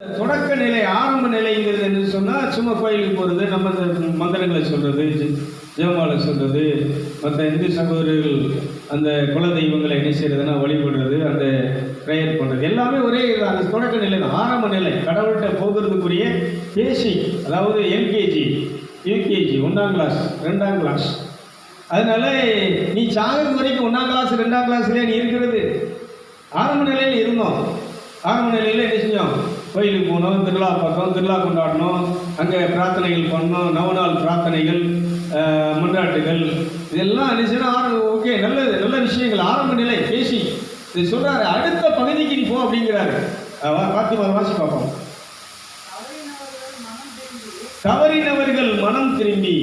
தொடக்க நிலை, ஆரம்ப நிலைங்கிறது என்று சொன்னால் சும்மா கோயிலுக்கு போகிறது, நம்ம இந்த மந்திரங்களை சொல்கிறது, ஜெபமாலை சொல்கிறது, மற்ற இந்து சகோதரர்கள் அந்த குல தெய்வங்களை என்ன செய்கிறதுனா வழிபடுறது, அந்த ப்ரேயர் பண்ணுறது எல்லாமே ஒரே அந்த தொடக்க நிலை தான். ஆரம்ப நிலை கடவுள்கிட்ட போகிறதுக்குரிய பேசிக், அதாவது எல்கேஜி யூகேஜி 1ஆம் கிளாஸ் 2ஆம் கிளாஸ். அதனால நீ சாகிறது வரைக்கும் 1ஆம் கிளாஸ் 2ஆம் கிளாஸ்லேயே நீ இருக்கிறது. ஆரம்ப நிலையில் இருந்தோம். ஆரம்ப நிலையில் என்ன செஞ்சோம்? கோயிலுக்கு போனோம், திருவிழா பார்த்தோம், திருவிழா கொண்டாடணும், அங்கே பிரார்த்தனைகள் பண்ணோம், நவநாள் பிரார்த்தனைகள், மன்றாட்டுகள், இதெல்லாம் நினைச்சுன்னா ஓகே, நல்லது, நல்ல விஷயங்கள். ஆரம்ப நிலை பேசி இது சொல்கிறாரு. அடுத்த பகுதிக்கு நீ போ அப்படிங்கிறாரு. பார்த்து வாசி பார்ப்போம். தவறினவர்கள் மனம் திரும்பி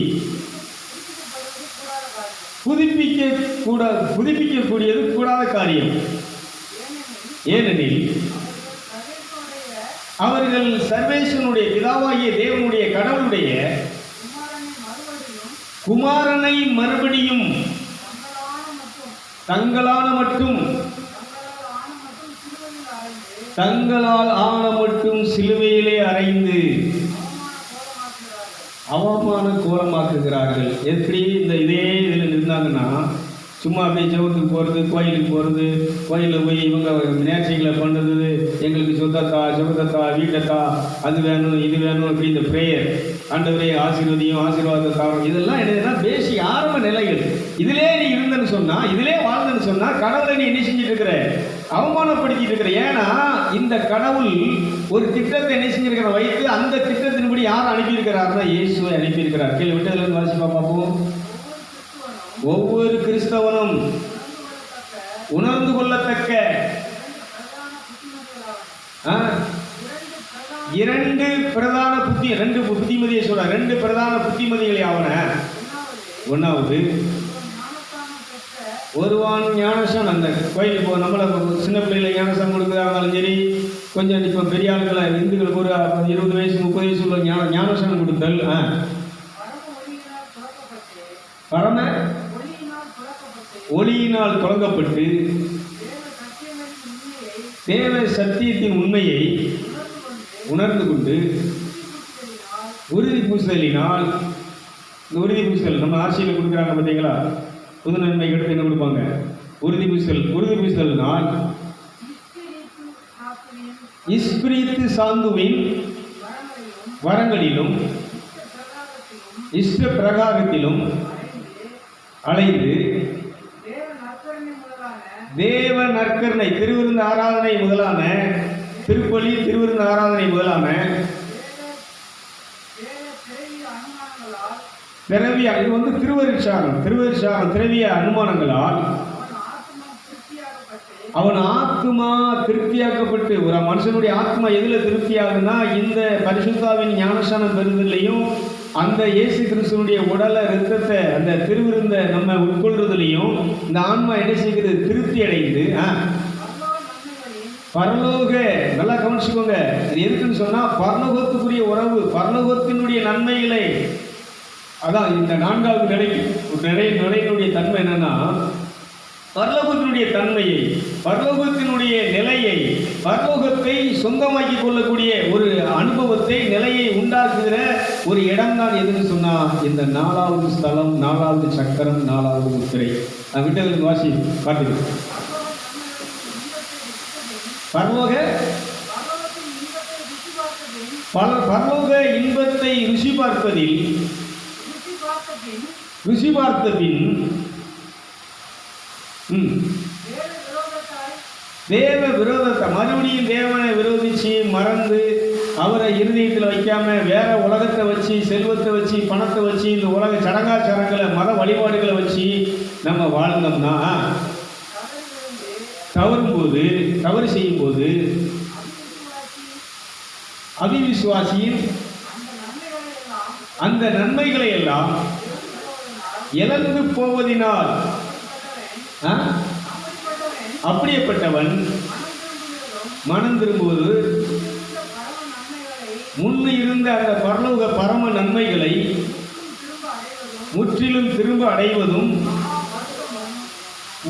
புதுப்பிக்கக்கூடியது கூடாத காரியம். ஏனெனில் அவர்கள் சர்வேஸ்வரனுடைய பிதாவாகிய தேவனுடைய கடவுளுடைய குமாரனை மறுபடியும் தங்களால் ஆன மட்டும் சிலுவையிலே அறைந்து அவமான கோலமாக்குகிறார்கள். எப்படி இதே இதில் இருந்தாங்கன்னா சும்மா அப்படியே ஜெபத்துக்கு போகிறது, கோயிலுக்கு போகிறது, கோயிலில் போய் இவங்க நேர்ச்சிகளை பண்ணுறது, எங்களுக்கு சொத்தத்தா, சுகத்தத்தா, வீட்டத்தா, அது வேணும் இது வேணும், அப்படி இந்த ப்ரேயர், ஆண்டவரே ஆசீர்வதியும் ஆசீர்வாதத்தா, இதெல்லாம் என்னதுன்னா பேசி ஆரம்ப நிலைகள். இதிலே நீ இருந்தன்னு சொன்னால், இதிலே வாழ்ந்தன்னு சொன்னால் கடவுளை நீ என்ன செஞ்சுட்டு இருக்கிற? அவமானப்படுத்திட்டு இருக்கிற. ஏன்னா இந்த கடவுள் ஒரு திட்டத்தை என்ன செஞ்சிருக்கிற வைத்து, அந்த திட்டத்தின்படி யார் அனுப்பியிருக்கிறாருன்னா இயேசுவை அனுப்பியிருக்கிறார். கீழே விட்டதுலேருந்து வாசி பார்ப்போம். ஒவ்வொரு கிறிஸ்தவனும் உணர்ந்து கொள்ளத்தக்க இரண்டு பிரதான புத்திமதியை சொல்ற. 2 பிரதான புத்திமதிகள் யாவன? ஒன்றாவது, ஒருவான் ஞானசான். அந்த கோயில் இப்போ நம்மளை சின்ன பிள்ளைகளை ஞானசான் கொடுக்குறதா இருந்தாலும் சரி, கொஞ்சம் இப்போ பெரிய ஆட்களை இந்துக்களுக்கு ஒரு 20 வயசு 30 வயசு உள்ள ஞானசான் கொடுத்தல். பரம ஒளியினால் தொடங்கப்பட்டு தேவ சத்தியத்தின் உண்மையை உணர்ந்து கொண்டு உறுதி பூசலினால், இந்த உறுதி பூசல் நம்ம ஆட்சியில் கொடுக்குறாங்க பார்த்தீங்களா? புது நன்மை எடுத்து என்ன கொடுப்பாங்க? உறுதி பூசல்னால் இஸ்பிரித்து சாந்துவின் வரங்களிலும் இஷ்ட பிரகாரத்திலும் அலைந்து தேவ நற்கருணை திருவிருந்த ஆராதனை முதலான திருப்பலி, திருவிருந்த ஆராதனை முதலான திரவிய, இது வந்து திருவருட்சாரம் திரவிய அனுமானங்களால் அவன் ஆத்மா திருப்தியாக்கப்பட்டு, ஒரு மனுஷனுடைய ஆத்மா எதுல திருப்தியாகுன்னா இந்த பரிசுத்தாவின் ஞானஸ்நானம் பெறுதலையும், அந்த இயேசு கிறிஸ்துவனுடைய உடலை ரத்தத்தை அந்த திருவிருந்த நம்ம உட்கொள்றதுலையும் இந்த ஆன்மா என்ன செய்கிறது? திருப்தி அடைந்து பரலோக, நல்லா கவனிச்சுக்கோங்க, அது எதுக்குன்னு சொன்னா பரலோகத்துக்குரிய உறவு, பரலோகத்தினுடைய நன்மைகளை. அதான் இந்த 4வது நிலையினுடைய தன்மை என்னன்னா, பரலோகத்தினுடைய தன்மையை, பரலோகத்தினுடைய நிலையை, பரலோகத்தை சொந்தமாக்கி கொள்ளக்கூடிய ஒரு அனுபவத்தை, நிலையை உண்டாக்குகிற ஒரு இடம் தான் எதுன்னு சொன்னா இந்த 4வது ஸ்தலம், 4வது சக்கரம், 4வது முத்திரை. நான் விட்டதுக்கு வாசி காட்டுது. பரலோக இன்பத்தை ருசி பார்த்த பின் தேவ விரோதத்தை, மறுபடியும் தேவனை விரோதிச்சு மறந்து அவரை இருதயத்தில் வைக்காம வேற உலகத்தை வச்சு, செல்வத்தை வச்சு, பணத்தை வச்சு, இந்த உலக சடங்காச்சாரங்களை, மத வழிபாடுகளை வச்சு நம்ம வாழ்ந்தோம்னா, தவறு செய்யும் போது அவிவிசுவாசியின் அந்த நன்மைகளை எல்லாம் இழந்து போவதினால் அப்படியேப்பட்டவன் மனம் திரும்புவது முன்னு இருந்த அந்த பரலோக பரம நன்மைகளை முற்றிலும் திரும்ப அடைவதும்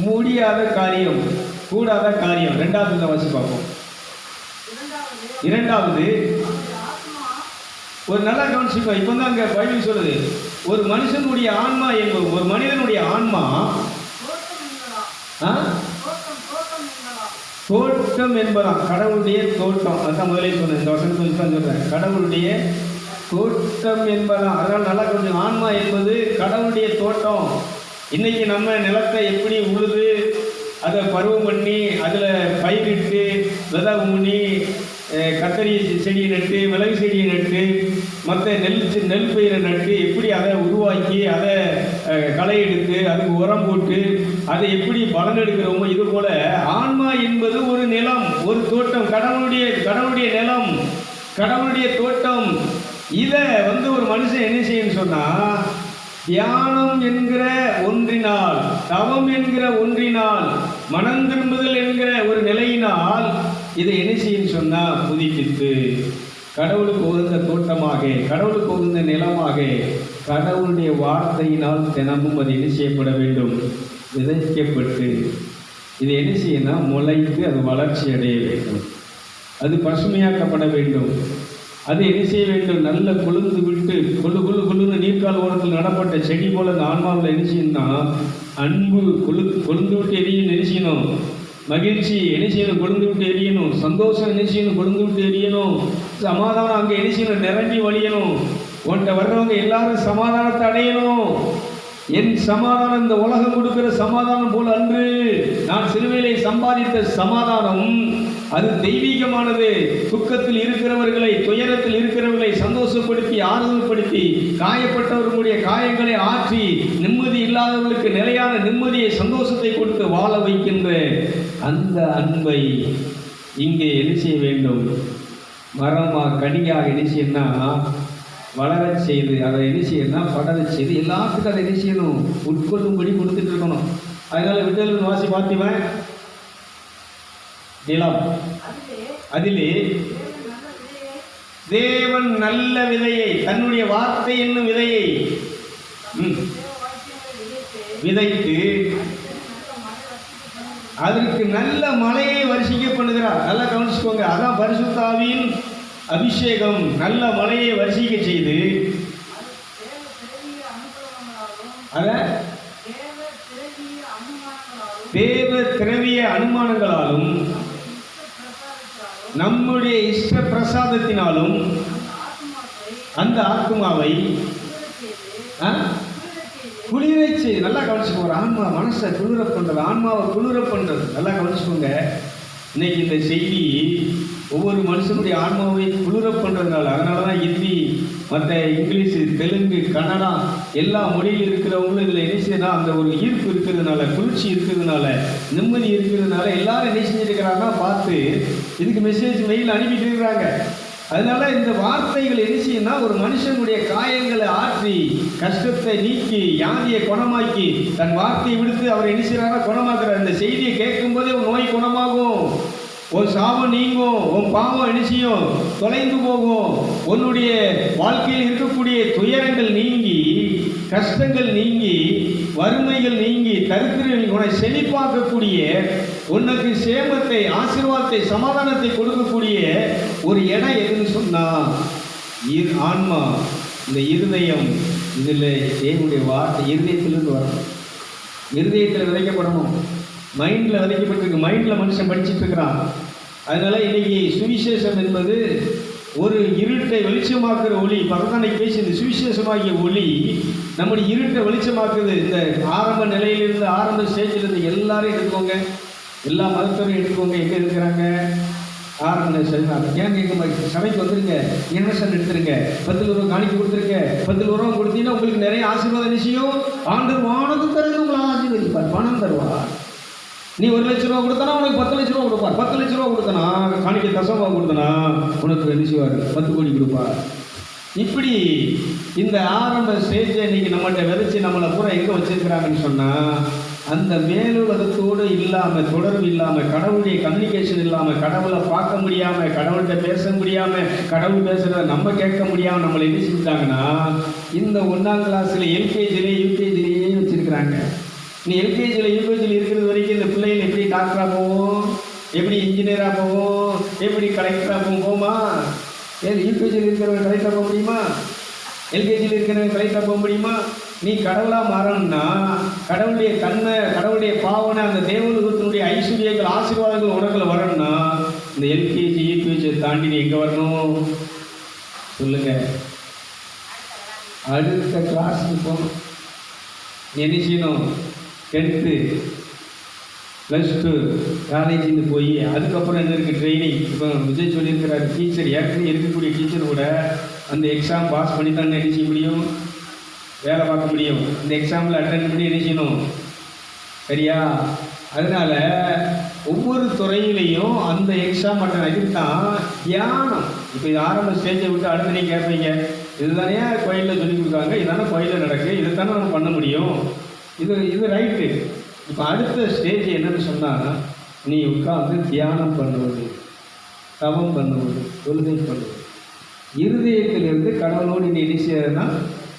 முடியாத காரியம், கூடாத காரியம். 2வது வாசி பார்ப்போம். இரண்டாவது, ஒரு நல்லா கவனிச்சுக்கோ. இப்போ தான் அங்கே பைபிள் சொல்லுது, ஒரு மனுஷனுடைய ஆன்மா என்பது, ஒரு மனிதனுடைய ஆன்மா தோட்டம் என்பதாம். கடவுளுடைய தோட்டம். அதான் முதலே சொன்னேன், இந்த வசனத்தை தான் சொல்றேன். கடவுளுடைய தோட்டம் என்பதாம். அதனால் நல்லா கொஞ்சம், ஆன்மா என்பது கடவுளுடைய தோட்டம். இன்னைக்கு நம்ம நிலத்தை எப்படி உழுது, அதை பருவம் பண்ணி, அதில் பயிரிட்டு, விதை ஊனி, கத்தரி செடியை நட்டு, மிளகு செடியை நட்டு, மற்ற நெல் பயிரை நட்டு, எப்படி அதை உருவாக்கி, அதை களை எடுத்து, அதுக்கு உரம் போட்டு, அதை எப்படி பலன் எடுக்கிறோமோ, இது போல ஆன்மா என்பது ஒரு நிலம், ஒரு தோட்டம், கடவுளுடைய நிலம், கடவுளுடைய தோட்டம். இதை ஒரு மனுஷன் என்ன செய்யணும்னு சொன்னா, தியானம் என்கிற ஒன்றினால், தவம் என்கிற ஒன்றினால், மனம் திரும்புதல் என்கிற ஒரு நிலையினால் இதை என்ன செய்யணும்னு சொன்னா, புதுப்பித்து கடவுளுக்கு உகந்த தோட்டமாக, கடவுளுக்கு உகந்த நிலமாக, கடவுளுடைய வார்த்தையினால் தினமும் அது என்ன செய்யப்பட வேண்டும், விதைக்கப்பட்டு இது என்ன செய்யணும், முளைத்து அது வளர்ச்சி அடைய வேண்டும், அது பசுமையாக்கப்பட வேண்டும். அது என்ன செய்ய வேண்டும், நல்ல கொழுந்து விட்டு கொழுன்னு நீர்க்கால் ஓரத்தில் நடப்பட்ட செடி போல அந்த ஆன்மாவில் என்ன செய்யணும்னா, அன்பு கொழுந்து விட்டு எரியணும், என்ன செய்யணும், மகிழ்ச்சி என்ன செய்யணும், கொழுந்து விட்டு எரியணும், சந்தோஷம் என்ன செய்யணும், கொழுந்து விட்டு எரியணும், சமாதானம் அங்கே என்ன செய்யணும், நிரம்பி வழியணும். உன்கிட்ட வர்றவங்க எல்லாரும் சமாதானத்தை அடையணும். என் சமாதானம் இந்த உலகம் கொடுக்கிற சமாதானம் போல அன்று, நான் சிலுவையிலே சம்பாதித்த சமாதானம் அது தெய்வீகமானது. துக்கத்தில் இருக்கிறவர்களை, துயரத்தில் இருக்கிறவர்களை சந்தோஷப்படுத்தி, ஆறுதல்படுத்தி, காயப்பட்டவர்களுடைய காயங்களை ஆற்றி, நிம்மதி இல்லாதவர்களுக்கு நிலையான நிம்மதியை, சந்தோஷத்தை கொடுத்து வாழ வைக்கின்ற அந்த அன்பை இங்கே என்ன செய்ய வேண்டும், மரமாக கனியாக என்ன செய்யணும்னா வளரச் செய்து, அதை என்ன செய்யணும்னா படரச் செய்து, எல்லாத்துக்கும் அதை என்ன செய்யணும், உட்கொள்ளும்படி கொடுத்துட்டு இருக்கணும். அதனால விட்டல் வாசி பார்த்திவன் நிலம், அதிலே தேவன் நல்ல விதையை, தன்னுடைய வார்த்தை என்னும் விதையை விதைத்து அதற்கு நல்ல மழையை வருஷிக்க பண்ணுகிறார். நல்லா கவனிச்சுக்கோங்க. அதான் பரிசுத்த ஆவியின் அபிஷேகம். நல்ல மழையை வருஷிக்க செய்து தேவ திரவிய அனுமானங்களாலும் நம்முடைய இஷ்ட பிரசாதத்தினாலும் அந்த ஆத்மாவை குளிரச்சு. நல்லா கவனிச்சுக்கோங்க. ஆன்மா மனசை குளிர பண்றது, ஆன்மாவை குளிர பண்றது. நல்லா கவனிச்சுக்கோங்க. இன்னைக்கு இந்த செய்தி ஒவ்வொரு மனுஷனுடைய ஆன்மாவை குளிர பண்ணுறதுனால, அதனால தான் ஹிந்தி, மற்ற இங்கிலீஷு, தெலுங்கு, கன்னடா எல்லா மொழியில் இருக்கிறவங்களும் இதில் என்ன செய்யணும்னா, அந்த ஒரு ஈர்ப்பு இருக்கிறதுனால, குளிர்ச்சி இருக்கிறதுனால, நிம்மதி இருக்கிறதுனால எல்லாரும் என்ன செஞ்சுருக்கிறாங்கன்னா பார்த்து இதுக்கு மெசேஜ் மெயில் அனுப்பிட்டு இருக்கிறாங்க. அதனால இந்த வார்த்தைகள் என்ன செய்யணும்னா, ஒரு மனுஷனுடைய காயங்களை ஆற்றி, கஷ்டத்தை நீக்கி, வியாதியை குணமாக்கி, தன் வார்த்தையை விடுத்து அவர் என்ன செய்யறாங்கன்னா குணமாக்குறார். இந்த செய்தியை கேட்கும் போதே ஒரு நோய் குணமாகும், ஒரு சாபம் நீங்கும், உன் பாவம் என்ன செய்யும், தொலைந்து போகும், உன்னுடைய வாழ்க்கையில் இருக்கக்கூடிய துயரங்கள் நீங்கி, கஷ்டங்கள் நீங்கி, வறுமைகள் நீங்கி, தரித்திரம் உன்னை செழிப்பாக்கக்கூடிய, உனக்கு சேமத்தை, ஆசீர்வாதத்தை, சமாதானத்தை கொடுக்கக்கூடிய ஒரு இடம் எதுன்னு சொன்னா ஆன்மா, இந்த இருதயம். இதில் தேவனுடைய வார்த்தை இருதயத்திலிருந்து வரணும், இருதயத்தில் விதைக்கப்படணும். மைண்டில் விதைக்கப்பட்டிருக்கு, மைண்டில் மனுஷன் படிச்சுட்டு இருக்கிறான். அதனால இன்னைக்கு சுவிசேஷம் என்பது ஒரு இருட்டை வெளிச்சமாக்குற ஒளி. பகவானை பேசி இந்த சுவிசேஷமாகிய ஒளி நம்முடைய இருட்டை வெளிச்சமாக்குது. இந்த ஆரம்ப நிலையிலிருந்து, ஆரம்ப ஸ்டேஜிலிருந்து எல்லாரும் எடுத்துக்கோங்க, எல்லா மதத்தவரையும் எடுத்துக்கோங்க. எங்கே இருக்கிறாங்க? ஆரம்ப சரிதான். ஏன் எங்கள் சபைக்கு வந்துருங்க, இன்வெஸ்டன் எடுத்துருங்க, 10 ரூபா காணிக்க கொடுத்துருங்க. 10 ரூபா கொடுத்தீங்கன்னா உங்களுக்கு நிறைய ஆசீர்வாதம் நிச்சயம். ஆண்டவர் வானதும் தருது, உங்களை ஆசீர்வதிப்பார், பணம் தருவார். நீ 1 லட்ச ரூபா கொடுத்தனா உனக்கு 10 லட்ச ரூபா கொடுப்பார். 10 லட்ச ரூபா கொடுத்தனா, காணிக்க தசமா கொடுத்தனா உனக்கு என்ன செய்வார், 10 கோடி கொடுப்பார். இப்படி இந்த ஆரம்ப ஸ்டேஜை இன்னைக்கு நம்மகிட்ட விதைச்சி நம்மளை பூரா எங்கே வச்சிருக்கிறாங்கன்னு சொன்னால், அந்த மேலுலகத்தோடு இல்லாமல், தொடர்பு இல்லாமல், கடவுளுடைய கம்யூனிகேஷன் இல்லாமல், கடவுளை பார்க்க முடியாமல், கடவுள்கிட்ட பேச முடியாமல், கடவுள் பேசுகிறத நம்ம கேட்க முடியாமல் நம்மளை என்ன செஞ்சுட்டாங்கன்னா, இந்த 1ஆம் கிளாஸில் எல்கேஜிலே யூகேஜிலேயே வச்சுருக்கிறாங்க. நீ எல்கேஜியில் யூகேஜியில் இருக்கிறது வரைக்கும் இந்த பிள்ளைகள் எப்படி டாக்டராக போவோம், எப்படி இன்ஜினியராக போவோம், எப்படி கலெக்டராக போகுமா? யூபிஜியில் இருக்கிறவங்க கலெக்டராக போக முடியுமா? எல்கேஜியில் இருக்கிறவங்க கலெக்டராக போக முடியுமா? நீ கடவுளாக மாறணும்னா கடவுளுடைய தன்மை, கடவுளுடைய பாவனை, அந்த தேவனுடைய ஐஸ்வர்யங்கள், ஆசீர்வாதங்கள் உனக்குள்ள வரணும்னா இந்த எல்கேஜி யூபிஜியை தாண்டி நீ எங்கே வரணும் சொல்லுங்க? அடுத்த கிளாஸுக்கு போகணும். என்ன செய்யணும்? 10th +2 காலேஜின்னு போய் அதுக்கப்புறம் என்ன இருக்குது? ட்ரைனிங். இப்போ விஜய் சொல்லியிருக்கிறாரு, டீச்சர் ஏற்கனவே இருக்கக்கூடிய டீச்சர் கூட அந்த எக்ஸாம் பாஸ் பண்ணி தான் என்ன செய்ய முடியும்? வேலை பார்க்க முடியும். இந்த எக்ஸாமில் அட்டென்ட் பண்ணி என்ன செய்யணும்? சரியா? அதனால் ஒவ்வொரு துறையிலையும் அந்த எக்ஸாம் அட்டன். இதுக்கு தான் தியானம். இப்போ இது ஆரம்ப ஸ்டேஜை விட்டு அடுத்து நீங்கள் கேட்பீங்க, இதுதானே கோயிலில் சொல்லி கொடுக்குறாங்க, இதுதானே கோயிலில் நடக்கு, இதைத்தானே நம்ம பண்ண முடியும், இது ரைட்டு. இப்போ அடுத்த ஸ்டேஜ் என்னன்னு சொன்னால், நீ உட்கார்ந்து தியானம் பண்ணுவது, தவம் பண்ணுவது, தொழுகை பண்ணுவது, இருதயத்திலிருந்து கடவுளோடு நீ இணைச்சதுன்னா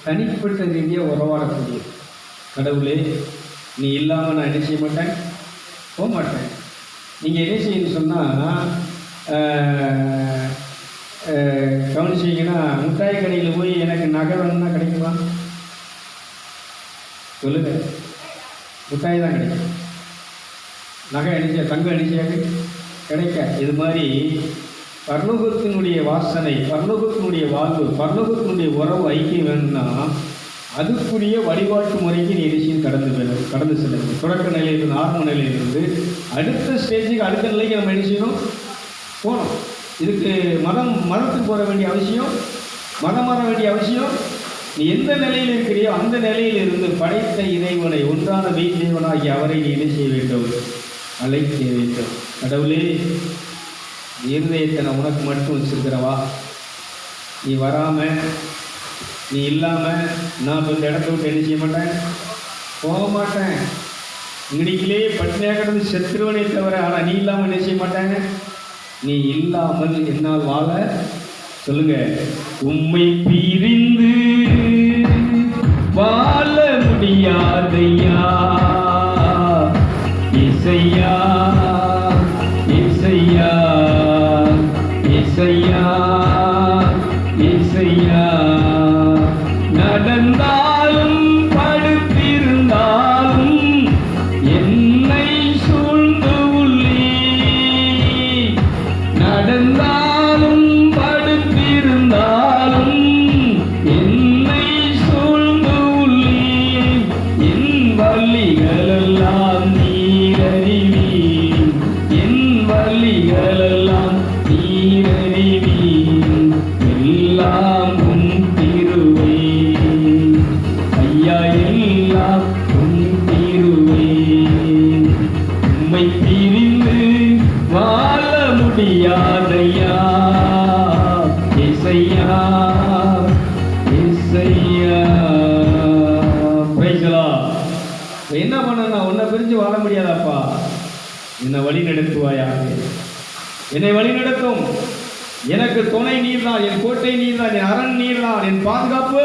தனிப்பட்ட ரீதியாக உறவாடக்கூடிய. கடவுளே, நீ இல்லாமல் நான் என்ன செய்ய மாட்டேன், போக மாட்டேன். நீங்கள் என்ன செய்யணும்னு சொன்னால் கவனிச்சிங்கன்னா, மிட்டாய் கடையில் போய் எனக்கு நகை வேணும்னா கிடைக்குமா? சொல்லுங்க. மிட்டாய் தான் கிடைக்கும். நகை அடிச்சா, தங்கம் அடிச்சாக்கு கிடைக்க. இது மாதிரி பரலோகத்தினுடைய வாசனை, பரலோகத்தினுடைய வாழ்வு, பரலோகத்தினுடைய உறவு ஐக்கியம் வேணும்னா அதுக்குரிய வழிபாட்டு முறைக்கு நீ நிச்சயம் கடந்து செல்லணும். தொடக்க நிலையிலிருந்து, ஆரம்ப நிலையிலிருந்து அடுத்த ஸ்டேஜுக்கு, அடுத்த நிலைக்கு நம்ம என்ன செய்யணும்? போகணும். இதுக்கு மதத்துக்கு போக வேண்டிய அவசியம், மதம் மாற வேண்டிய அவசியம். நீ எந்த நிலையில் இருக்கிறியோ அந்த நிலையிலிருந்து படைத்த இறைவனை, ஒன்றான மெய் தேவனாகி அவரை நீ என்ன செய்ய வேண்டும்? அழைக்க வேண்டும். கடவுளே, இருதயத்தை நான் உனக்கு மட்டும் வச்சிருக்கிறவா, நீ வராமல், நீ இல்லாமல் நான் இந்த இடத்த விட்டு என்ன செய்ய மாட்டேன், போக மாட்டேன். இங்கடிக்கிலே பட்டினியாக கிடந்து செத்துருவனே தவிர, ஆனால் நீ இல்லாமல் என்ன செய்ய மாட்டாங்க. நீ இல்லாமல் என்னால் வாழ சொல்லுங்க. உம்மை பிரிந்து வாழ முடியாதையா இசையா, இசையா, இசையா, இசையா. நடந்தாலும் படுத்திருந்தாலும் என்னை சூழ்ந்து உள்ளே, நடந்தாலும் படுத்திருந்தாலும் என்னை சூழ்ந்து உள்ளே. என் வழிகளெல்லாம் நீரறிவி, என் வழிகளெல்லாம் நீரறிவி. எல்லாம் உன் திருவே ஐயா, எல்லாம் உன் திருவே. உம்மை பிரிந்து வாழ முடியாதையா இசையா, இசையா. என்ன பண்ண? உன்னை பிரிஞ்சு வாழ முடியாதாப்பா. என்னை வழி நடத்துவாயாக, என்னை வழி நடத்தும். எனக்கு துணை நீர்தான், என் கோட்டை நீர்தான், என் அரண் நீர்தான், என் பாதுகாப்பு.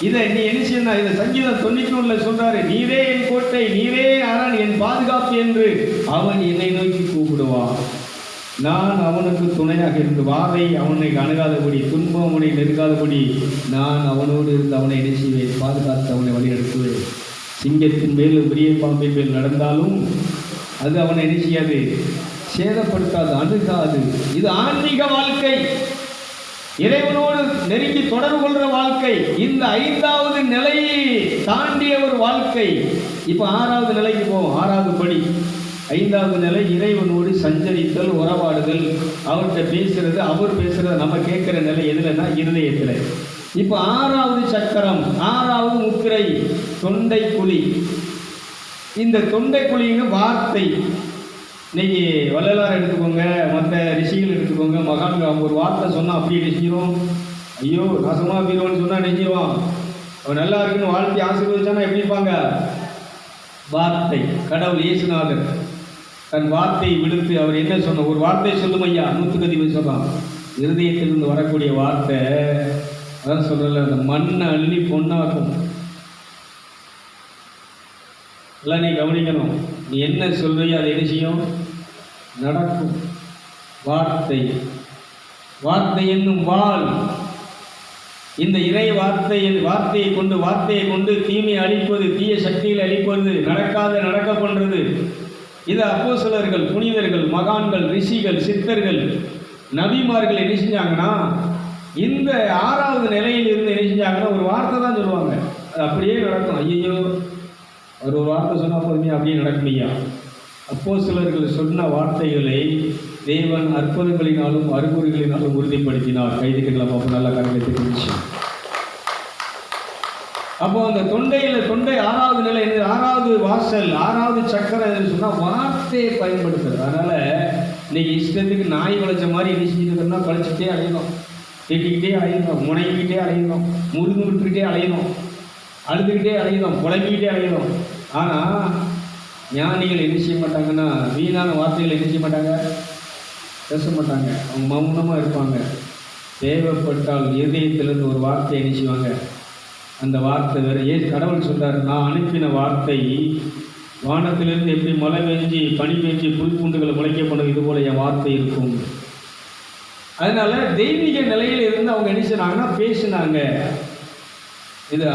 இதை நீ என்ன செய்யணும்? இதை சங்கீதம் 91 சொல்றாரு, நீரே என் கோட்டை, நீரே அரண், என் பாதுகாப்பு என்று அவன் என்னை நோக்கி கூப்பிடுவான். நான் அவனுக்கு துணையாக இருந்து வாரை அவனை அணுகாதபடி, துன்பம் அவனை நெருங்காதபடி நான் அவனோடு இருந்து அவனை என்ன செய்வேன்? பாதுகாத்து அவனை வழி நடத்துவேன். சிங்கத்தின் மேலும் பெரிய பாம்பின் மேல் நடந்தாலும் அது அவனை என்ன செய்யாது? சேதப்படுத்தாது, அணுகாது. இது ஆன்மீக வாழ்க்கை, இறைவனோடு நெருங்கி தொடர்பு கொள்கிற வாழ்க்கை. இந்த 5வது நிலையை தாண்டிய ஒரு வாழ்க்கை. இப்போ 6வது நிலைக்கு போவோம். 6வது படி. 5வது நிலை இறைவனோடு சஞ்சரித்தல், உறவாடுதல், அவர்கிட்ட பேசுறது, அவர் பேசுறது நம்ம கேட்குற நிலை எதுலன்னா இருதயத்தில். இப்போ 6வது சக்கரம், 6வது முத்திரை, தொண்டை குழி. இந்த தொண்டை குழின்னு வார்த்தை. இன்னைக்கு வள்ளலார் எடுத்துக்கோங்க, மற்ற ரிஷிகள் எடுத்துக்கோங்க, மகான்கள் ஒரு வார்த்தை சொன்னால் அப்படியே நெஞ்சிரும். ஐயோ நாசமா பீரோன்னு சொன்னால் நெஞ்சிருவான். அவன் நல்லா இருக்குன்னு வாழ்த்தி ஆசீர்வதிச்சானா எப்படி இருப்பாங்க? வார்த்தை. கடவுள் இயேசுநாதர் தன் வார்த்தையை விடுத்து அவர் என்ன சொன்ன? ஒரு வார்த்தை சொல்லும் ஐயா, 100க்கு அதிபதி சொல்றான். இருதயத்திலிருந்து வரக்கூடிய வார்த்தை, அதான் சொல்றல, அந்த மண்ணை அள்ளி பொண்ணாக்கும். எல்லாம் நீ கவனிக்கணும். நீ என்ன சொல்றியோ அதை என்ன செய்யும்? நடக்கும். வார்த்தை, வார்த்தை என்னும் வாள். இந்த இறை வார்த்தையை கொண்டு தீமை அழிப்பது, தீய சக்திகளை அழிப்பது, நடக்க பண்றது. இது அப்போஸ்தலர்கள், புனிதர்கள், மகான்கள், ரிஷிகள், சித்தர்கள், நபிமார்கள் என்ன செஞ்சாங்கன்னா, இந்த 6வது நிலையில் இருந்து என்ன செஞ்சாங்கன்னா ஒரு வார்த்தை தான் சொல்லுவாங்க. அது அப்படியே நடக்கும். ஐயோ ஒரு வார்த்தை சொன்னால் போதுமே, அப்படியே நடக்குமையா. அப்போஸ்தலர்கள் சொன்ன வார்த்தைகளை தேவன் அற்புதங்களினாலும் அறிகுறிகளினாலும் உறுதிப்படுத்தினார். கைதுகளை பார்ப்போம், நல்ல கருத்தை குறிச்சு. அப்போ அந்த தொண்டை 6வது நிலை, 6வது வாசல், 6வது சக்கரம் என்று சொன்னால் வார்த்தையை பயன்படுத்துறது. அதனால இன்னைக்கு இஷ்டத்துக்கு நாய் வளைச்ச மாதிரி என்ன செஞ்சுருக்கோம்னா கழிச்சுட்டே அலையணும், திட்டிக்கிட்டே அலையணும், முனைக்கிட்டே அலையணும், முறுமுறுத்துக்கிட்டே அலையணும், அழுதுகிட்டே அலையணும், புலம்பிக்கிட்டே அலையணும். ஆனால் ஞானிகள் என்ன செய்ய மாட்டாங்கன்னா, வீணான வார்த்தைகள் என்ன செய்ய மாட்டாங்க, பேச மாட்டாங்க. அவங்க மௌனமாக இருப்பாங்க. தேவைப்பட்டால் இதயத்திலிருந்து ஒரு வார்த்தை என்ன செய்வாங்க, அந்த வார்த்தை வேறு. கடவுள் சொல்றார், நான் அனுப்பின வார்த்தை வானத்திலிருந்து எப்படி மழை பெஞ்சு பனி பெஞ்சு புல் பூண்டுகளை முளைக்க பண்ணும், இது போல என் வார்த்தை இருக்கும். அதனால தெய்வீக நிலையில் இருந்து அவங்க என்ன செய்றாங்கன்னா பேசினாங்க. இது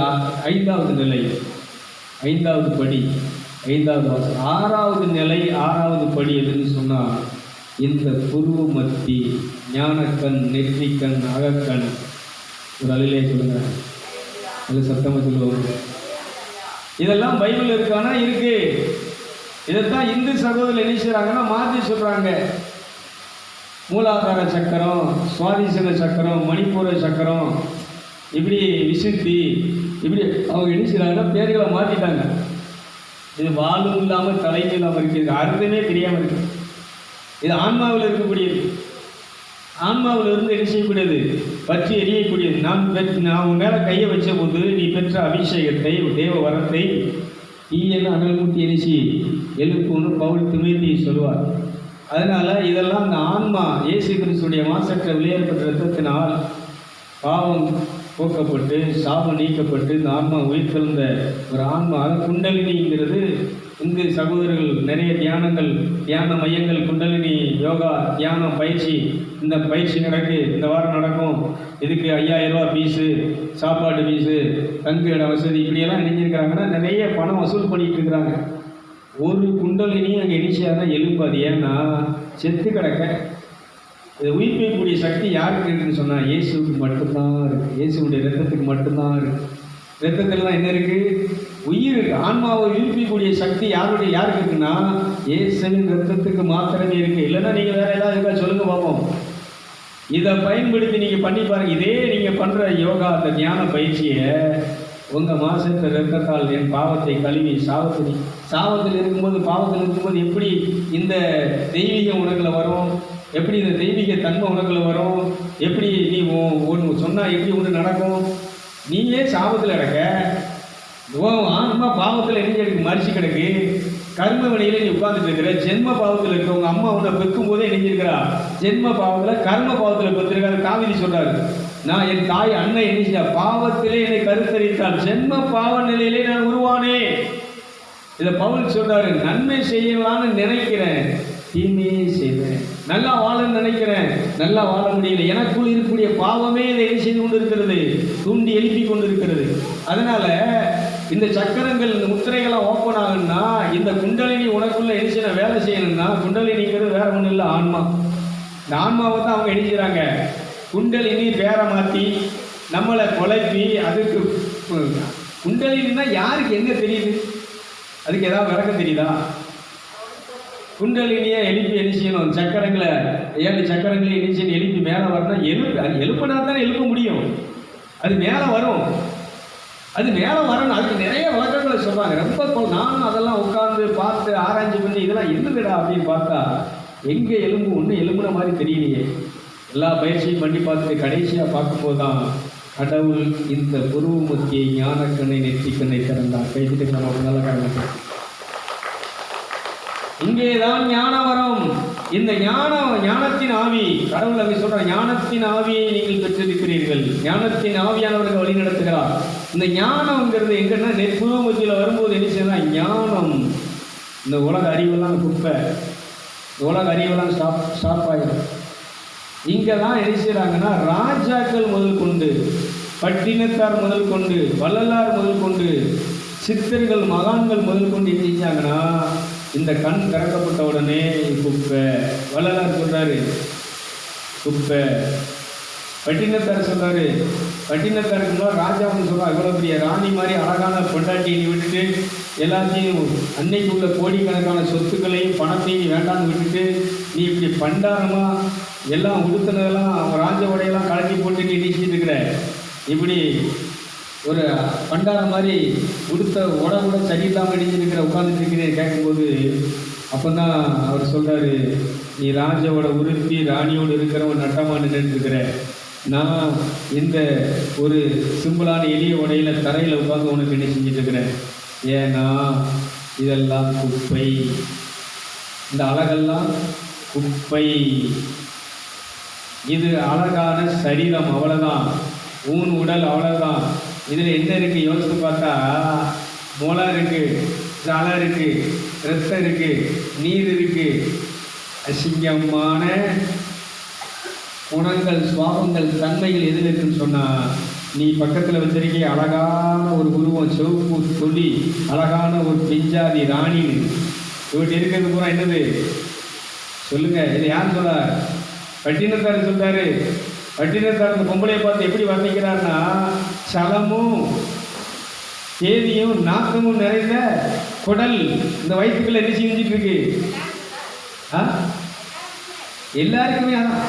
5வது நிலை, 5வது படி, 5வது வாசல். 6வது நிலை, 6வது படி எதுன்னு சொன்னால் இந்த புருவ மத்தி, ஞானக்கண், நெற்றிக்கண், அகக்கண். ஒரு அழிலே சொல்லுங்க, அது சத்தமாக சொல்லுவாங்க. இதெல்லாம் பைபிள் இருக்கானா? இருக்கு. இதைத்தான் இந்து சகோதரர்கள் என்ன செய்றாங்கன்னா மாற்றி சொல்றாங்க. மூலாதார சக்கரம், சுவாதிசன சக்கரம், மணிப்பூர சக்கரம், இப்படி விசுத்தி, இப்படி அவங்க என்ன செய்றாங்கன்னா பேர்களை மாற்றிட்டாங்க. இது வாழும் இல்லாமல் தலையும் இல்லாமல் இருக்குது, அர்த்தமே தெரியாமல் இருக்கு. இது ஆன்மாவில் இருக்கக்கூடியது, ஆன்மாவில் இருந்து என்ன செய்யக்கூடியது, பற்றி எரியக்கூடியது. நான் உன் மேலே கையை வச்ச போது நீ பெற்ற அபிஷேகத்தை, தேவ வரத்தை ஈயன்னு அனல் மூட்டி எரிசி எழுப்புன்னு பவுல் திமோத்தி சொல்லுவார். அதனால இதெல்லாம் அந்த ஆன்மா இயேசு கிறிஸ்துடைய மாசற்ற விளையாடப்பட்ட இரத்தத்தினால் பாவம் போக்கப்பட்டு சாபம் நீக்கப்பட்டு இந்த ஆன்மா உயிர் தெழுந்த ஒரு ஆன்மா. அது குண்டலினிங்கிறது இந்து சகோதரர்கள் நிறைய தியான மையங்கள், குண்டலினி யோகா தியானம் பயிற்சி, இந்த பயிற்சி இந்த வாரம் நடக்கும். இதுக்கு 5000 ரூபா ஃபீஸு, சாப்பாடு ஃபீஸு, தங்கு இட வசதி, இப்படியெல்லாம் நினைஞ்சிருக்கிறாங்கன்னா நிறைய பணம் வசூல் பண்ணிட்டு இருக்கிறாங்க. ஒரு குண்டலினியும் அங்கே இனிஷியாதான் எழுப்பாது. ஏன்னா செத்து கிடக்க. இதை உயிர்ப்பிக்கக்கூடிய சக்தி யாருக்கு இருக்குன்னு சொன்னால் இயேசுக்கு மட்டும்தான் இருக்குது. இயேசுடைய ரத்தத்துக்கு மட்டும்தான் இருக்குது. ரத்தத்தில் தான் என்ன இருக்குது, உயிர் இருக்குது. ஆன்மாவை உயிர்ப்பிக்கக்கூடிய சக்தி யாருக்கு இருக்குன்னா இயேசுவின் ரத்தத்துக்கு மாத்திரமே இருக்குது. இல்லைன்னா நீங்கள் வேறு ஏதாவது இருக்கா சொல்லுங்க பார்ப்போம். இதை பயன்படுத்தி நீங்கள் பண்ணி பாருங்கள். இதே நீங்கள் பண்ணுற யோகா, அந்த தியான பயிற்சியை உங்கள் மாசற்ற ரத்தத்தால் என் பாவத்தை கழுவி பாவத்தில் இருக்கும்போது எப்படி இந்த தெய்வீக உணர்வுகளை வரும், எப்படி இந்த தெய்வீக தன்மை உணர்வுகளை வரும், எப்படி நீ ஒன்று சொன்னால் எப்படி ஒன்று நடக்கும். நீயே சாபத்தில் கிடக்க, ஆன்மா பாவத்தில் என்ன மறிச்சு கிடக்கு, கர்ம வினையில நீ உட்கார்ந்துட்டு இருக்கிற. ஜென்ம பாவத்தில் இருக்கிறவங்க அம்மா உன்னை பெக்கும் போதே நினைஞ்சிருக்கிறா, ஜென்ம பாவத்தில் கர்ம பாவத்தில் பெற்றிருக்காரு. காவிரி சொல்றாரு, நான் என் தாய் அன்னை என்ன பாவத்திலே என்னை கருத்தரித்தாள், ஜென்ம பாவ நிலையிலே நான் உருவானேன். இதை பவுல் சொல்றாரு, நன்மை செய்யலான்னு நினைக்கிறேன், தீமையே செய்வேன். நல்லா வாழன்னு நினைக்கிறேன், நல்லா வாழ முடியல. எனக்குள் இருக்கக்கூடிய பாவமே இதை என்ன செய்து கொண்டிருக்கிறது, தூண்டி எழுப்பி கொண்டிருக்கிறது. அதனால இந்த சக்கரங்கள், இந்த முத்திரைகள்லாம் ஓப்பன் ஆகுன்னா, இந்த குண்டலினி உனக்குள்ள என்ன செய்யணும், வேலை செய்யணும்னா, குண்டலினிங்கிறது வேற ஒன்றும் இல்லை, ஆன்மா. இந்த ஆன்மாவை தான் அவங்க எழுதிக்கிறாங்க. குண்டலினி பேரை மாற்றி நம்மளை குழப்பி, அதுக்கு குண்டலினா யாருக்கு என்ன தெரியுது, அதுக்கு ஏதாவது விளக்கம் தெரியுதா? குண்டலினியை எழுப்பி என்ன செய்யணும், சக்கரங்களை 7 சக்கரங்களையும் என்ன செய்யணும், எழுப்பி மேலே வரணும். அது எழுப்பினா தானே எழுப்ப முடியும். அது மேலே வரும், அது மேலே வரணும். அதுக்கு நிறைய விளக்கங்களை சொல்கிறாங்க. ரொம்ப நானும் அதெல்லாம் உட்கார்ந்து பார்த்து ஆராய்ச்சி பண்ணி இதெல்லாம் என்னதுடா அப்படின்னு பார்த்தா எங்கே எலும்பு ஒன்றும் எலும்புன மாதிரி தெரியலையே. எல்லா பயிற்சியும் பண்ணி பார்த்துட்டு கடைசியாக பார்க்கும்போது தான் கடவுள் இந்த புருவ மத்தியை, ஞானக்கண்ணை, நெற்றிக்கண்ணை திறந்தார். கைதிட்டு நம்ம நல்ல காரணம். இங்கேதான் ஞானம் வரும். இந்த ஞானத்தின் ஆவி, கடவுள் அப்படி சொல்ற, ஞானத்தின் ஆவியை நீங்கள் பெற்றிருக்கிறீர்கள். ஞானத்தின் ஆவியானவர்கள் வழி நடத்துகிறார். இந்த ஞானம்ங்கிறது எங்கன்னா புருவ மத்தியில் வரும்போது என்ன செய்யலாம், ஞானம். இந்த உலக அறிவெல்லாம் குப்பை, இந்த உலக அறிவெல்லாம் ஸ்டாப் ஆகிடும். இங்கே தான் என்ன செய்கிறாங்கன்னா, ராஜாக்கள் முதல் கொண்டு, பட்டினத்தார் முதல் கொண்டு, வள்ளலார் முதல் கொண்டு, சித்தர்கள் மகான்கள் முதல் கொண்டு என்ன செஞ்சாங்கன்னா, இந்த கண் திறக்கப்பட்ட உடனே குப்பை. வள்ளலார் சொல்றாரு குப்பை. பட்டினத்தார் சொல்றாரு, பட்டினத்தாருக்கு ராஜா வந்து சொல்றா, இவ்வளோ பெரிய ராணி மாதிரி அழகான பொண்டாட்டியை விட்டுட்டு எல்லாத்தையும் அன்னைக்கு உள்ள கோடிக்கணக்கான சொத்துக்களையும் பணத்தையும் வேண்டாம்னு விட்டுட்டு நீ இப்படி பண்டாரமா எல்லாம் உடுத்தினதெல்லாம் ராஜ உடையெல்லாம் கலட்டி போட்டு நீ நீச்சிட்டு இருக்கிற, இப்படி ஒரு பண்டாரம் மாதிரி உடுத்த உட கூட சரியில்லாமல் இடிஞ்சிருக்கிற உட்காந்துட்டு இருக்கிறேன் கேட்கும்போது, அப்போ தான் அவர் சொல்கிறாரு, நீ ராஜாவோட உறுத்தி ராணியோடு இருக்கிறவன் நட்டமாக நின்றுட்டு இருக்கிற, நான் இந்த ஒரு சிம்பிளான எளிய உடையில் தரையில் உட்காந்து உனக்கு என்ன செஞ்சுட்டு இருக்கிறேன். ஏன்னா இதெல்லாம் குப்பை, இந்த அழகெல்லாம் குப்பை. இது அழகான சரீரம், அவ்வளோதான். ஊன் உடல், அவ்வளோதான். இதில் என்ன இருக்குது யோசித்து பார்த்தா, முளை இருக்குது, தலை இருக்குது, ரத்தம் இருக்குது, நீர் இருக்குது. அசிங்கமான குணங்கள், சுவாபங்கள், தன்மைகள் எதில் இருக்குன்னு சொன்னால், நீ பக்கத்தில் வச்சிருக்கே அழகான ஒரு உருவம், சிவப்பு சொல்லி அழகான ஒரு பெஞ்சாதி ராணி, இவட்டு இருக்கிறது பூரா என்னது சொல்லுங்க. இது யார் சொல்றார்? பட்டினத்தார் சொல்றாரு. பட்டினத்தார் இந்த பொம்பளையை பார்த்து எப்படி வர்ணிக்கிறார்னா, சலமும் தேதியும் நாக்கமும் நிறைந்த குடல் இந்த வயிற்றுக்குள்ள என்ன செஞ்சுட்டு இருக்கு. எல்லாருக்குமே அதான்.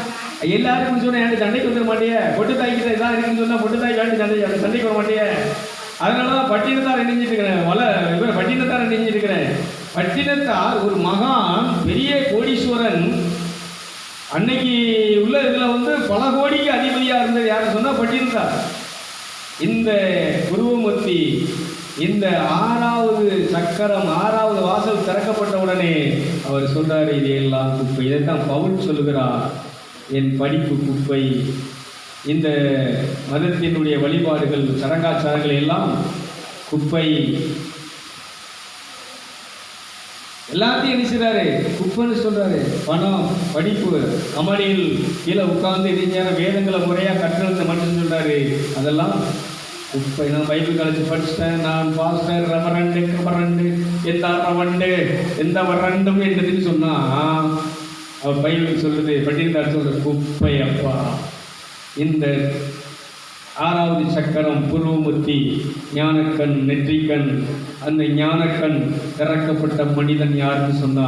எல்லாருக்கும் சொன்ன ஏன் சண்டைக்கு வந்துட மாட்டேயே, பொட்டு தாய்க்கிட்ட இதான் இருக்குன்னு சொன்னால் பொட்டு தாய் வேண்டி சண்டைக்கு வர மாட்டேயே. அதனால தான் பட்டினத்தார் நினைஞ்சிட்டு இருக்கிறேன். பட்டினத்தார் நினைஞ்சிட்டு இருக்கிறேன். பட்டினத்தார் ஒரு மகான், பெரிய கோடீஸ்வரன். அன்னைக்கு உள்ள இதில் வந்து பல கோடிக்கு அதிபதியாக இருந்தது யாரும் சொன்னால் பட்டினத்தார். இந்த குருவமூர்த்தி இந்த 6வது சக்கரம், 6வது வாசல் திறக்கப்பட்ட உடனே அவர் சொல்றாரு, இதையெல்லாம் குப்பை. இதைத்தான் பவுல் சொல்லுகிறார், என் படிப்பு குப்பை, இந்த மதத்தினுடைய வழிபாடுகள், சடங்காச்சாரங்கள் எல்லாம் குப்பை. எல்லாத்தையும் என்ன செய்றாரு, குப்பைன்னு சொல்றாரு. பணம், படிப்பு, கமடியில் கீழே உட்கார்ந்து இடிஞ்சார வேதங்களை முறையாக கற்றுறது மட்டும் சொல்றாரு, அதெல்லாம் குப்பை. நான் பைபிள் காலேஜ் படிச்சுட்டேன், நான் பாஸ்டர், ரெவரண்டு, கபரண்டு, எந்த ரவண்டு, எந்த வரண்டும் என்றதுன்னு சொன்னா அவர் பைபிள் சொல்றது, பட்டினத்தார் சொல்றது குப்பை. அப்பா, இந்த 6வது சக்கரம், புருவமூர்த்தி, ஞானக்கண், நெற்றிக்கண், அந்த ஞானக்கண் திறக்கப்பட்ட மனிதன் யாருன்னு சொன்னா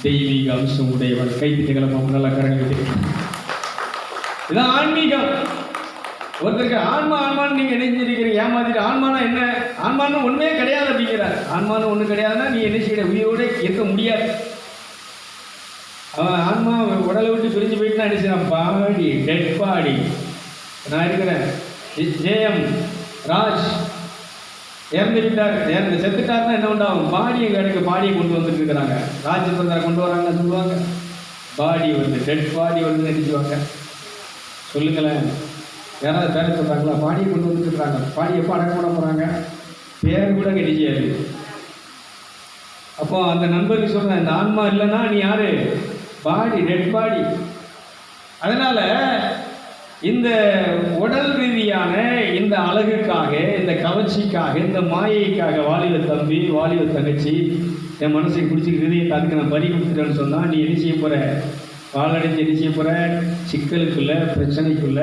தெய்வீக அம்சம் உடையவன். கைத்திகளை நல்லா கரங்க. இதான் ஆன்மீகம். ஒருத்தருக்கு ஆன்மா ஆன்மான்னு நீங்க நினைச்சிருக்கிறீங்க, ஏமாத்திட்டு. ஆன்மானா என்ன? ஆன்மான்னு ஒண்ணுமே கிடையாது அப்படிங்கிறார். ஆன்மான்னு ஒண்ணு கிடையாதுன்னா நீ என்ன செய்ய, உயிரோட இருக்க முடியாது. அவன் ஆன்மா உடலை விட்டு பிரிஞ்சு போயிட்டுனா என்ன செய்யறான், பாடி, டெட் பாடி. நான் இருக்கிறேன், ஜெயம் ராஜ் இறந்து விட்டார், செத்துட்டாருன்னா என்ன உண்டாகும், பாடியை கிடைக்க, பாடியை கொண்டு வந்துட்டு இருக்கிறாங்க. ராஜ் கொண்டு வராங்கன்னு சொல்லுவாங்க, பாடி வந்து டெட் பாடி வந்து நினைச்சுவாங்க. சொல்லுங்களேன், யாராவது பேரை சொல்கிறாங்களா? பாடியை கொண்டு வந்துட்டுருக்காங்க. பாடி எப்போ அடக்கம் பண்ண போகிறாங்க, பேர் கூட கிடைக்காது. அப்போ அந்த நண்பருக்கு சொல்கிறேன், இந்த ஆன்மா இல்லைன்னா நீ யாரு, பாடி, டெட் பாடி. அதனால இந்த உடல் ரீதியான இந்த அழகுக்காக, இந்த கவர்ச்சிக்காக, இந்த மாயைக்காக வாலிப தம்பி, வாலிப தங்கச்சி, என் மனசை பிடிச்சிக்க ஹிருதயத்தை அதுக்கு நான் பறி கொடுத்துட்டேன்னு சொன்னால் நீ என்ன செய்ய போகிற, பாலடைஞ்சு என்ன செய்ய போகிற, சிக்கலுக்குள்ள, பிரச்சனைக்குள்ள,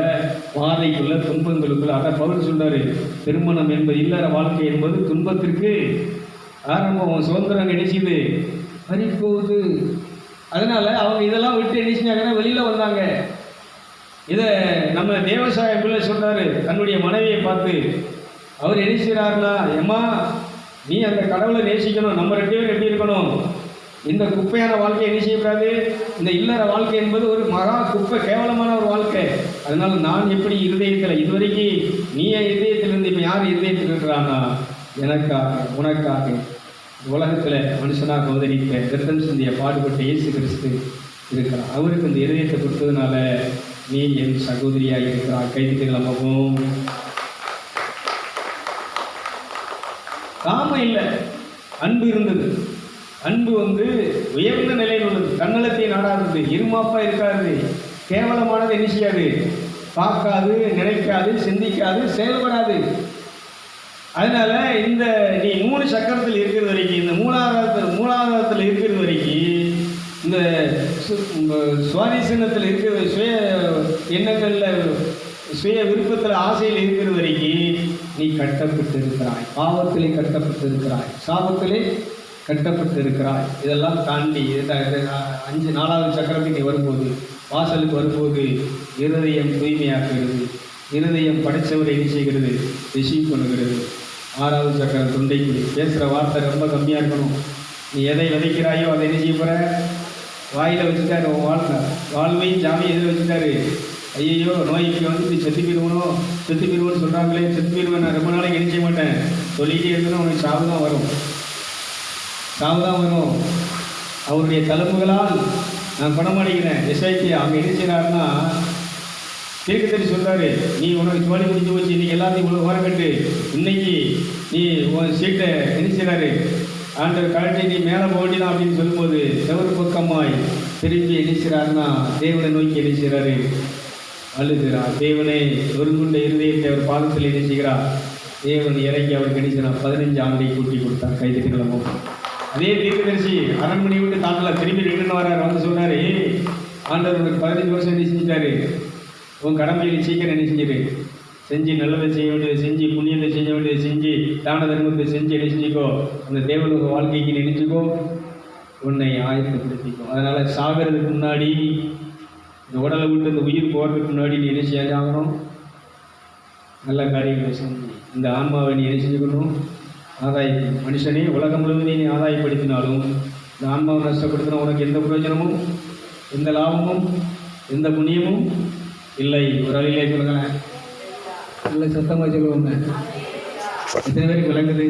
பாதைக்குள்ள, துன்பங்களுக்குள்ள. அதான் பவுல் சொல்றாரு, திருமணம் என்பது, இல்லற வாழ்க்கை என்பது துன்பத்திற்கு ஆரம்பம். சுதந்திரம் நினைச்சுது பறிப்போகுது. அதனால அவங்க இதெல்லாம் விட்டு என்ன செஞ்சாங்கன்னா வெளியில வந்தாங்க. இதை நம்ம தேவசாய பிள்ளை சொல்றாரு தன்னுடைய மனைவியை பார்த்து. அவர் என்ன செய்கிறாருன்னா, ஏம்மா நீ அந்த கடவுளை நேசிக்கணும், நம்ம 2 பேரும் எப்படி இருக்கணும், இந்த குப்பையான வாழ்க்கையை என்ன செய்யக்கூடாது. இந்த இல்லற வாழ்க்கை என்பது ஒரு மகா குப்பை, கேவலமான ஒரு வாழ்க்கை. அதனால நான் எப்படி இருதயத்தில், இதுவரைக்கும் நீ என் இருதயத்திலிருந்து இப்போ யார் இருதயத்தில் இருக்கிறானா, எனக்காக, உனக்காக, உலகத்தில் மனுஷனாக உதவிக்க ரத்தம் சிந்திய பாடுபட்ட இயேசு கிறிஸ்து இருக்கிறான். அவருக்கு இந்த இருதயத்தை கொடுத்ததுனால நீ என் சகோதரியாக இருக்கிறார். கைதிகளை பார்ப்போம். காமம் இல்லை, அன்பு இருந்தது. அன்பு வந்து உயர்ந்த நிலையில் உள்ளது, தன்னலத்தை நாடாதது, இருமாப்பா இருக்காது, கேவலமானது என்ன செய்யாது, பார்க்காது, நினைக்காது, சிந்திக்காது, செயல்படாது. அதனால இந்த நீ 3 சக்கரத்தில் இருக்கிற வரைக்கும், இந்த மூலாதாரத்தில் இருக்கிற வரைக்கும், இந்த சுவாதிசனத்தில் இருக்கிற சுய எண்ணங்களில், சுய விருப்பத்தில், ஆசையில் இருக்கிற வரைக்கும் நீ கட்டப்பட்டு இருக்கிறாய். பாவத்திலே கட்டப்பட்டு இருக்கிறாய், சாபத்திலே கட்டப்பட்டு இருக்கிறாய். இதெல்லாம் தாண்டி 4வது சக்கரத்துக்கு நீ வரும்போது, வாசலுக்கு வரும்போது இருதயம் தூய்மையாக்குகிறது. இருதயம் படைத்தவரை என்ன செய்கிறது, ரிசீவ் பண்ணுகிறது. 6வது சக்கரம் தொண்டைக்குடி. பேசுகிற வார்த்தை ரொம்ப கம்மியாக இருக்கணும். நீ எதை விதைக்கிறாயோ அதை என்ன செய்ய போகிற, வாயில் வச்சுட்டாரு. வாழ்வையும் ஜாமியும் எதில் வச்சுட்டாரு. ஐயோ நோய்க்கு வந்து செத்து போயிடுவோன்னு சொல்கிறாங்களே, செத்து போயிடுவேன், நான் ரொம்ப நாளைக்கு என்ன செய்ய மாட்டேன் சொல்லிகிட்டே இருந்தேன்னா உனக்கு சாவு தான் வரும். அவருடைய தழும்புகளால் நான் குணமடைகிறேன். எஸ்ஐடி அவங்க என்ன செய்கிறாருன்னா, தீர்க்கதரிசி சொல்கிறாரு, நீ உனக்கு சோழி முடிஞ்சு போச்சு, இன்னைக்கு எல்லாத்தையும் ஓரங்கட்டு, இன்னைக்கு நீ உன் சீட்டை என்ன செய்கிறாரு, ஆண்டவர் கழட்டி நீ மேலே போட்டிதான் அப்படின்னு சொல்லும்போது செவரு பக்கமாய் திரும்பி என்ன செய்கிறாருன்னா தேவனை நோக்கி என்ன செய்கிறாரு, அழுகிறார். தேவனை ஒருங்குண்ட இருதயத்தை அவர் பாதத்தில் என்ன செய்கிறார், தேவன் இறங்கி அவர் கணிச்சினார். 15 ஆண்டை கூட்டி கொடுத்தார். கைது கிளம்பும். அதே தீர்க்கதரிசி அரண்மனை விட்டு தாண்டல திரும்பி ரிட்டர்ன் வர்றாரு. வந்து சொல்கிறாரு, ஆண்டவர் உனக்கு 15 வருஷம் என்ன செஞ்சிட்டாரு, உன் கடமையில் சீக்கிரம் என்ன செஞ்சிரு, செஞ்சு நல்லதை செய்ய வேண்டியதை செஞ்சு, புண்ணியத்தை செய்ய வேண்டியதை செஞ்சு, தான தர்மத்தை செஞ்சு என்ன செஞ்சுக்கோ, அந்த தேவனுக்கு வாழ்க்கைக்கு நினைச்சுக்கோ, உன்னை ஆயத்தப்படுத்திக்கோ. அதனால் சாகிறதுக்கு முன்னாடி, இந்த உடலை விட்டு இந்த உயிர் போகிறதுக்கு முன்னாடி நீ என்ன செய்யாகணும், நல்ல காரியங்களை செஞ்சு இந்த ஆன்மாவை நீ என்ன செஞ்சுக்கணும், ஆதாயப்படுத்தணும். மனுஷனே உலகம் முழுவதையும் நீ ஆதாயப்படுத்தினாலும் இந்த ஆன்மாவை நஷ்டப்படுத்தினா உனக்கு எந்த பிரயோஜனமும், எந்த லாபமும், எந்த புண்ணியமும் இல்லை. ஒரு அழிலே சொல்லுங்களேன், இல்லை சத்தமாக சொல்லுவோங்க. எத்தனை பேருக்கு விளங்குது?